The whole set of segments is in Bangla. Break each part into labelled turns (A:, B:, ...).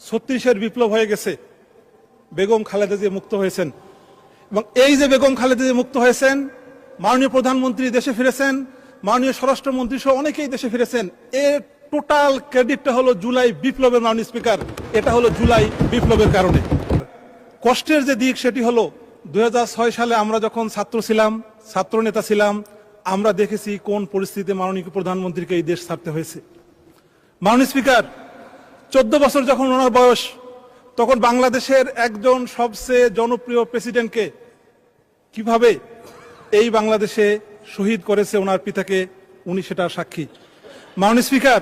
A: 36-এর বিপ্লব হয়ে গেছে, বেগম খালেদা জিয়া মুক্ত হয়েছেন। এবং এই যে বেগম খালেদা জিয়া মুক্ত হয়েছেন, মাননীয় প্রধানমন্ত্রী দেশে ফিরেছেন, মাননীয় স্বরাষ্ট্রমন্ত্রী সহ অনেকেই দেশে ফিরেছেন। এর টোটাল ক্রেডিটটা হলো জুলাই বিপ্লবের, মাননীয় স্পিকার, এটা হলো জুলাই বিপ্লবের কারণে। কষ্টের যে দিক সেটি হলো 2006 সালে আমরা যখন ছাত্র ছিলাম, ছাত্র নেতা ছিলাম, আমরা দেখেছি কোন পরিস্থিতিতে মাননীয় প্রধানমন্ত্রীকে এই দেশ ছাড়তে হয়েছে। মাননীয় স্পিকার, 14 বছর যখন ওনার বয়স, তখন বাংলাদেশের একজন সবচেয়ে জনপ্রিয় প্রেসিডেন্টকে কিভাবে এই বাংলাদেশে শহীদ করেছে ওনার পিতাকে, উনি সেটার সাক্ষী। মাননীয় স্পিকার,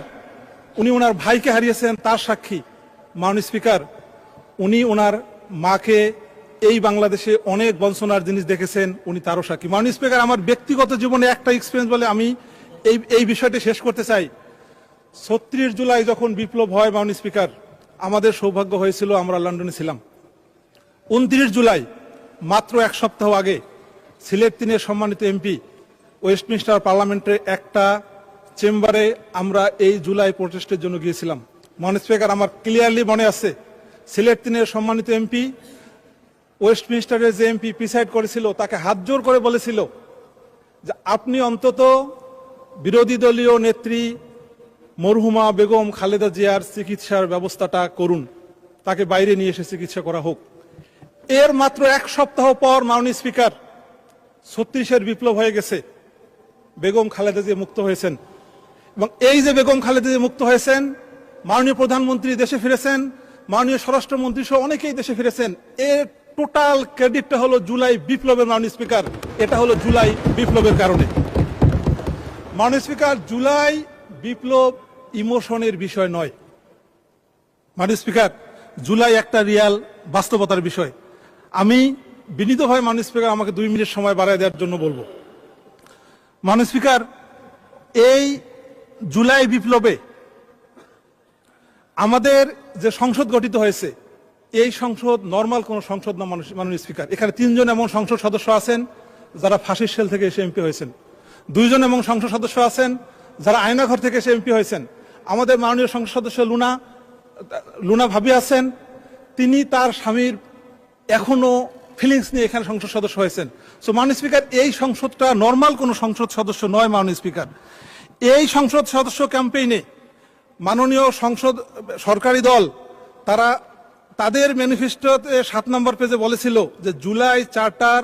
A: উনি ওনার ভাইকে হারিয়েছেন, তার সাক্ষী। মাননীয় স্পিকার, উনি ওনার মাকে এই বাংলাদেশে অনেক বঞ্চনার জিনিস দেখেছেন, উনি তারও সাক্ষী। মাননীয় স্পিকার, আমার ব্যক্তিগত জীবনে একটা এক্সপিরিয়েন্স বলে আমি এই বিষয়টি শেষ করতে চাই। 36 জুলাই যখন বিপ্লব হয়, মাননীয় স্পিকার, আমাদের সৌভাগ্য হয়েছিল, আমরা লন্ডনে ছিলাম। 29 জুলাই মাত্র এক সপ্তাহ আগে সিলেট 3-এর সম্মানিত এমপি ওয়েস্টমিনস্টার পার্লামেন্টের একটা চেম্বারে আমরা এই জুলাই প্রোটেস্টের জন্য গিয়েছিলাম। মাননীয় স্পিকার, আমার ক্লিয়ারলি মনে আছে, সিলেট 3-এর সম্মানিত এমপি ওয়েস্টমিনস্টারের যে এমপি প্রিসাইড করেছিল তাকে হাত জোর করে বলেছিল যে আপনি অন্তত বিরোধী দলীয় নেত্রী মরহুমা বেগম খালেদা জিয়ার চিকিৎসার ব্যবস্থাটা করুন, তাকে বাইরে নিয়ে এসে চিকিৎসা করা হোক। এর মাত্র এক সপ্তাহ পর, মাননীয় স্পিকার, 36-এর বিপ্লব হয়ে গেছে, বেগম খালেদা জিয়া মুক্ত হয়েছেন। এবং এই যে বেগম খালেদা জিয়া মুক্ত হয়েছেন, মাননীয় প্রধানমন্ত্রী দেশে ফিরেছেন, মাননীয় স্বরাষ্ট্রমন্ত্রী সহ অনেকেই দেশে ফিরেছেন। এর টোটাল ক্রেডিটটা হলো জুলাই বিপ্লবের, মাননীয় স্পিকার, এটা হলো জুলাই বিপ্লবের কারণে। মাননীয় স্পিকার, জুলাই বিপ্লব ইমোশনের বিষয় নয়। মাননীয় স্পিকার, জুলাই একটা রিয়াল বাস্তবতার বিষয়। আমি বিনীতভাবে মাননীয় স্পিকার আমাকে 2 মিনিট সময় বাড়ায় দেওয়ার জন্য বলবো। মাননীয় স্পিকার, এই জুলাই বিপ্লবে আমাদের যে সংসদ গঠিত হয়েছে, এই সংসদ নর্মাল কোন সংসদ না। মাননীয় স্পিকার, এখানে 3 জন এমন সংসদ সদস্য আছেন যারা ফাঁসির সেল থেকে এসে এমপি হয়েছেন, 2 জন এমন সংসদ সদস্য আছেন যারা আয়নাঘর থেকে এসে এমপি হয়েছেন। আমাদের মাননীয় সংসদ সদস্য লুনা ভাবি আছেন, তিনি তার স্বামীর এখনো ফিলিংস নিয়ে এখানে সংসদ সদস্য হয়েছেন। সো মাননীয় স্পিকার, এই সংসদটা নর্মাল কোন সংসদ সদস্য নয়। মাননীয় স্পিকার, এই সংসদ সদস্য ক্যাম্পেইনে মাননীয় সংসদ সরকারি দল তারা তাদের ম্যানিফেস্টোতে 7 নম্বর পেজে বলেছিল যে জুলাই চার্টার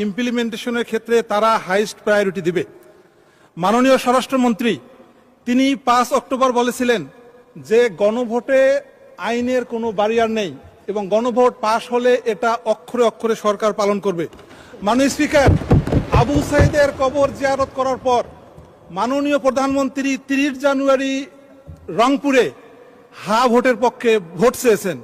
A: ইমপ্লিমেন্টেশনের ক্ষেত্রে তারা হাইয়েস্ট প্রায়োরিটি দিবে। মাননীয় স্বরাষ্ট্রমন্ত্রী তিনি 5 অক্টোবর বলেছিলেন যে গণভোটে আইনের কোনো ব্যারিয়ার নেই এবং গণভোট পাশ হলে এটা অক্ষরে অক্ষরে সরকার পালন করবে। মাননীয় স্পিকার, আবু সাইদের কবর জিয়ারত করার পর মাননীয় প্রধানমন্ত্রী 30 জানুয়ারি রংপুরে ভোটের পক্ষে ভোট চেয়েছেন।